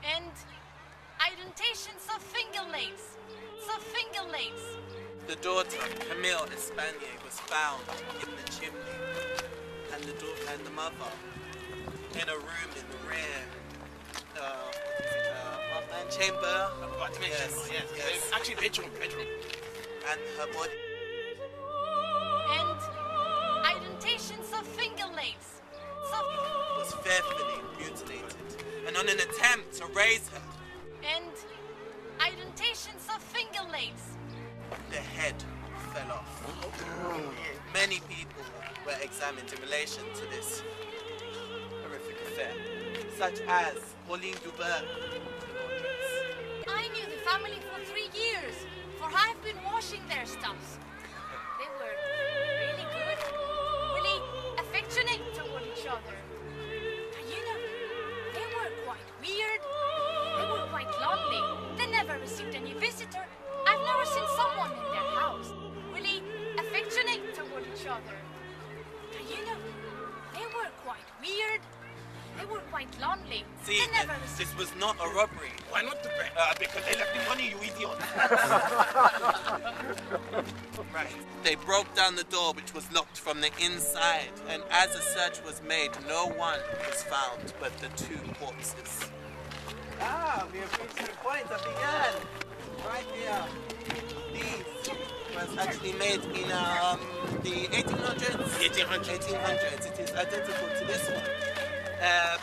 And indentations of fingernails. The daughter, Camille Espanier, was found in the chimney, and the mother in a room in the rear. Apartment chamber. Yes. Actually, bedroom. And her body. And indentations of fingernails. Was fearfully mutilated, and on an attempt to raise her. And indentations of fingernails. The head fell off. Many people were examined in relation to this horrific affair, such as Pauline Duberg. I knew the family for 3 years, for I've been washing their stuffs. They were really good, really affectionate toward each other. And you know, they were quite weird, they were quite lonely. They never received any visitor. I've never seen someone in their house really affectionate toward each other. And you know, they were quite weird, they were quite lonely. See, this was not a robbery. Why not the bread? Because they left the money, you idiot. Right. They broke down the door, which was locked from the inside, and as a search was made, no one was found but the two corpses. We have reached the point of the end. Right here. These was actually made in the 1800s. 1800s. It is identical to this one.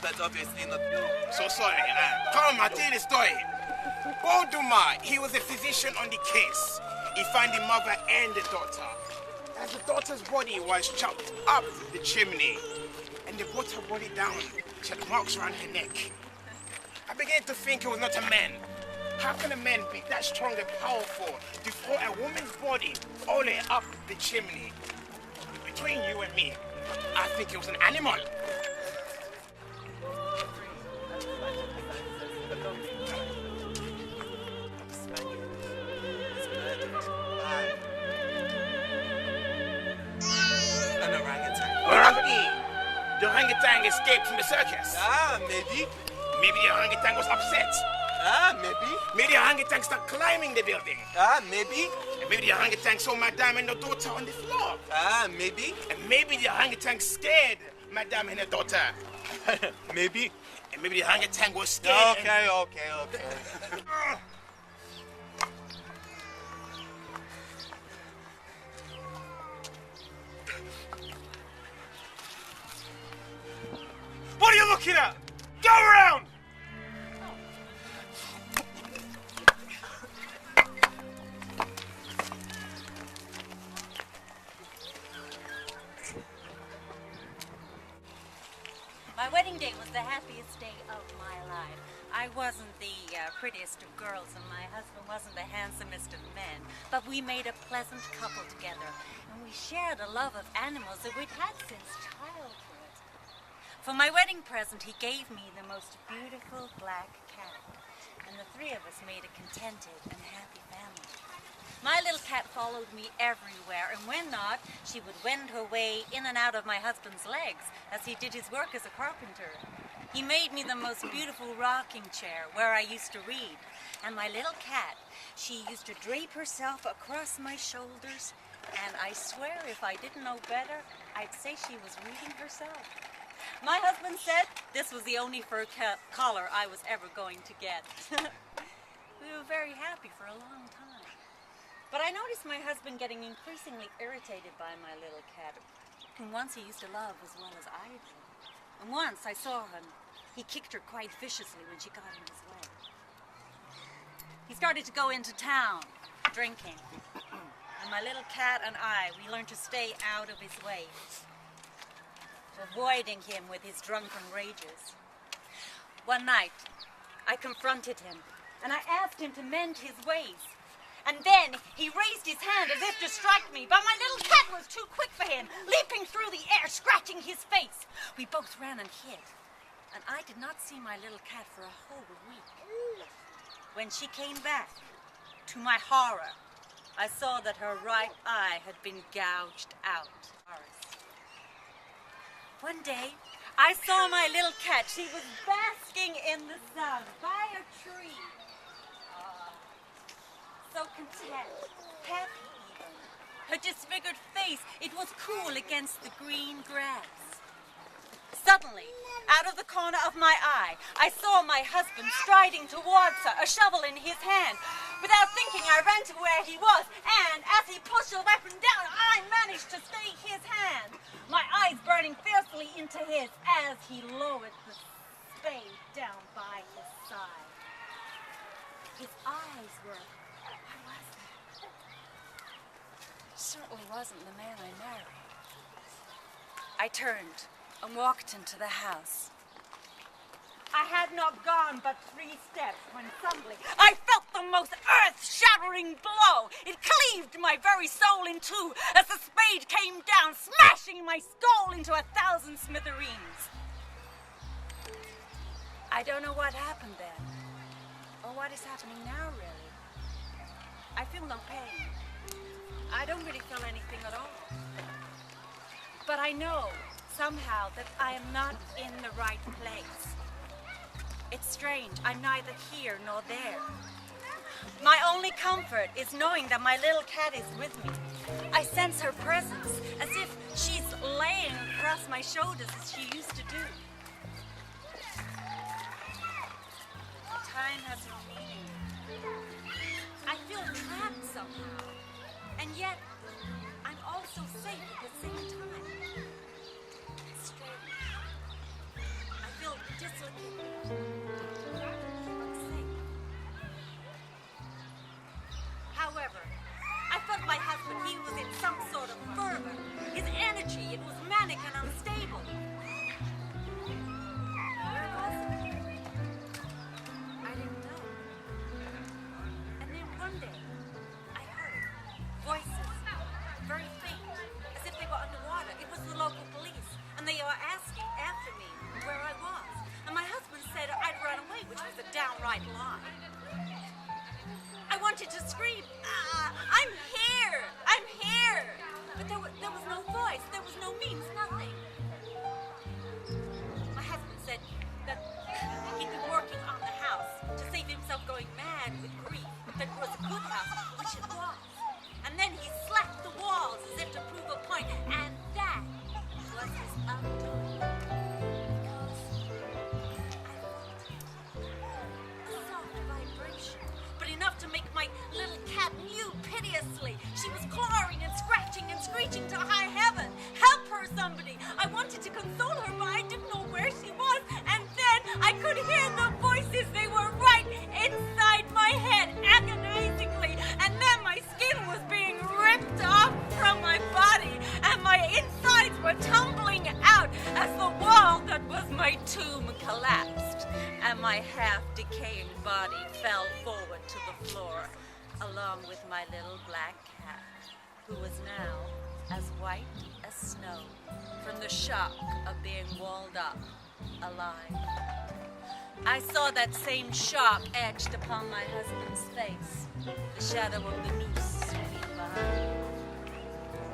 But obviously not. So sorry. Come on, tell the story. Baudumar, he was a physician on the case. He found the mother and the daughter. As the daughter's body was chopped up the chimney, and they brought her body down. She had marks around her neck. I began to think it was not a man. How can a man be that strong and powerful to throw a woman's body all the way up the chimney? Between you and me, I think it was an animal. An orangutan. The orangutan escaped from the circus. Maybe. Maybe the orangutan was upset. Maybe. Maybe the orangutan started climbing the building. Maybe. And maybe the orangutan saw Madame and her daughter on the floor. Maybe. And maybe the orangutan scared Madame and her daughter. Maybe. And maybe the orangutan was scared. Okay. What are you looking at? Go around! My wedding day was the happiest day of my life. I wasn't the prettiest of girls and my husband wasn't the handsomest of men, but we made a pleasant couple together and we shared a love of animals that we'd had since childhood. For my wedding present, he gave me the most beautiful black cat, and the three of us made a contented and happy family. My little cat followed me everywhere, and when not, she would wend her way in and out of my husband's legs as he did his work as a carpenter. He made me the most beautiful rocking chair where I used to read, and my little cat, she used to drape herself across my shoulders, and I swear if I didn't know better, I'd say she was reading herself. My husband said this was the only fur collar I was ever going to get. We were very happy for a long time. But I noticed my husband getting increasingly irritated by my little cat. And once he used to love as well as I did. And once I saw him, he kicked her quite viciously when she got in his way. He started to go into town, drinking. And my little cat and I, we learned to stay out of his way, avoiding him with his drunken rages. One night, I confronted him, and I asked him to mend his ways. And then he raised his hand as if to strike me, but my little cat was too quick for him, leaping through the air, scratching his face. We both ran and hid, and I did not see my little cat for a whole week. When she came back, to my horror, I saw that her right eye had been gouged out. One day, I saw my little cat. She was basking in the sun by a tree. So content, happy even. Her disfigured face, it was cool against the green grass. Suddenly, out of the corner of my eye, I saw my husband striding towards her, a shovel in his hand. Without thinking, I ran to where he was, and as he pushed the weapon down, I managed to stay his hand, my eyes burning fiercely into his as he lowered the spade down by his side. His eyes were... What was that? Certainly wasn't the man I married. I turned and walked into the house. I had not gone but 3 steps when suddenly I felt the most earth-shattering blow. It cleaved my very soul in two as the spade came down, smashing my skull into 1,000 smithereens. I don't know what happened then, or what is happening now, really. I feel no pain. I don't really feel anything at all. But I know somehow that I am not in the right place. It's strange. I'm neither here nor there. My only comfort is knowing that my little cat is with me. I sense her presence, as if she's laying across my shoulders as she used to do. Time has no meaning. I feel trapped somehow, and yet I'm also safe at the same time. It's strange. I feel dislocated. However, I felt my husband, he was in some sort of fervor. His energy, it was manic and unstable. Where was he? I didn't know. And then one day, I heard voices, very faint, as if they were underwater. It was the local police, and they were asking after me where I was. And my husband said I'd run away, which was a downright lie. I wanted to scream, I'm here! I'm here! But there was no voice, there was no means, nothing. My husband said that he'd been working on the house to save himself going mad with grief, that it was a good house, which it was. And then he slapped the walls as if to prove a point, and that was his undoing. To make my little cat mew piteously. She was clawing and scratching and screeching to high heaven. Help her, somebody! I wanted to console her, but I didn't know where she was. And then I could hear the voices. They were right inside my head, agonizingly. And then my skin was being ripped off from my body, and my insides were tumbling out as the wall that was my tomb collapsed, and my half-decaying body fell forward to the floor, along with my little black cat, who was now as white as snow from the shock of being walled up alive. I saw that same shock etched upon my husband's face, the shadow of the noose swinging behind.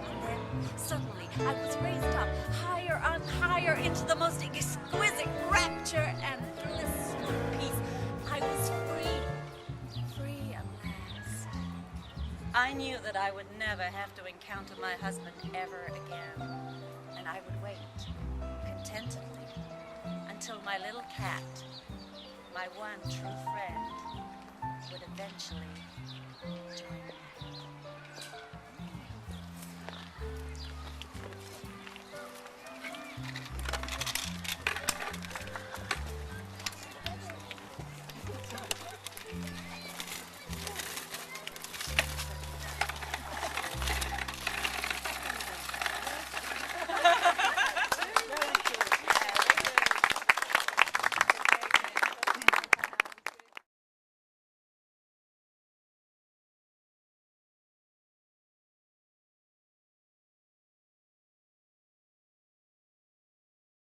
And then, suddenly, I was raised up higher and higher into the most exquisite rapture and blissful peace. I was free at last. I knew that I would never have to encounter my husband ever again, and I would wait contentedly until my little cat, my one true friend, would eventually join me.